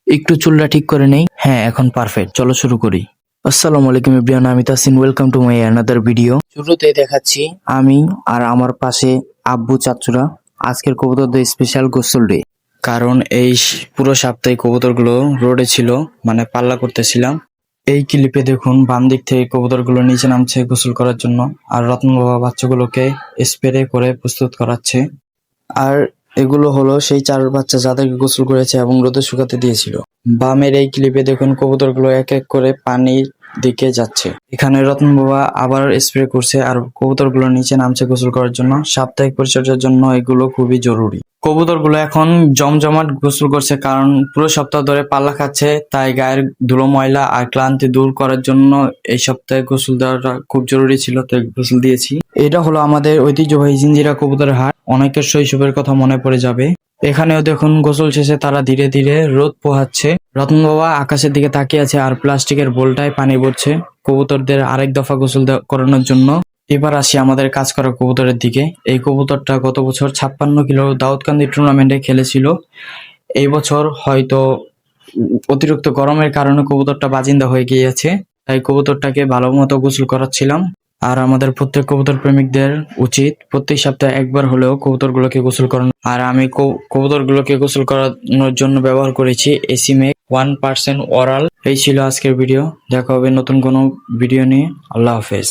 একটু চুলটা ঠিক করে নেই। হ্যাঁ, এখন পারফেক্ট। চলো শুরু করি। আসসালামু আলাইকুম এভরিওয়ান, আমি Tasin. Welcome to my another video. শুরুতেই দেখাচ্ছি আমি আর আমার পাশে আব্বু চাচুরা আজকের কবুতরদের স্পেশাল গোসল ডে। কারণ এই পুরো সপ্তাহে কবুতরগুলো রোডে ছিল, মানে পাল্লা করতেছিলাম। এই ক্লিপে দেখুন বাম দিক থেকে কবুতরগুলো নিচে নামছে গোসল করার জন্য, আর রত্ন বাবা বাচ্চাগুলোকে স্প্রে করে প্রস্তুত করাচ্ছে। আর এগুলো হলো সেই চার বাচ্চা যাদেরকে গোসল করেছে এবং রোদে শুকাতে দিয়েছিল। বামের এই ক্লিপে দেখুন কবুতরগুলো এক এক করে পানির দিকে যাচ্ছে। এখানে রতন বাবা আবার স্প্রে করছে আর কবুতরগুলো নিচে নামছে গোসল করার জন্য। সাপ্তাহিক পরিচর্যার জন্য এগুলো খুবই জরুরি। কবুতরগুলো এখন জমজমাট গোসল করছে, কারণ পুরো সপ্তাহ ধরে পাল্লা খাচ্ছে, তাই গায়ের ধুলো ময়লা আর ক্লান্তি দূর করার জন্য এই সপ্তাহে গোসল দেওয়াটা খুব জরুরি ছিল, তাই গোসল দিয়েছি। এটা হলো আমাদের ঐতিহ্যবাহী জিঞ্জিরা কবুতরের হাট। অনেকের শৈশবের কথা মনে পড়ে যাবে। এখানেও দেখুন গোসল শেষে তারা ধীরে ধীরে রোদ পোহাচ্ছে। রতন বাবা আকাশের দিকে তাকিয়ে আছে আর প্লাস্টিকের বোলটায় পানি ভরছে কবুতরদের আরেক দফা গোসল করানোর জন্য। এবার আসি আমাদের কাজ করা কবুতরের দিকে। এই কবুতরটা গত বছর 56 কিলো দাউদকান্দি টুর্নামেন্টে খেলেছিল। এই বছর হয়তো অতিরিক্ত গরমের কারণে কবুতরটা বাজিন্দা হয়ে গিয়েছে, তাই কবুতরটাকে ভালো মতো গোসল করাচ্ছিলাম। আর আমাদের প্রত্যেক কবুতর প্রেমিকদের উচিত প্রত্যেক সপ্তাহে একবার হলেও কবুতরগুলোকে গোসল করানো। আর আমি কবুতরগুলোকে গোসল করানোর জন্য ব্যবহার করেছি এসিমেক 1% ওরাল। এই ছিল আজকের ভিডিও। দেখা হবে নতুন কোনো ভিডিও নিয়ে। আল্লাহ হাফেজ।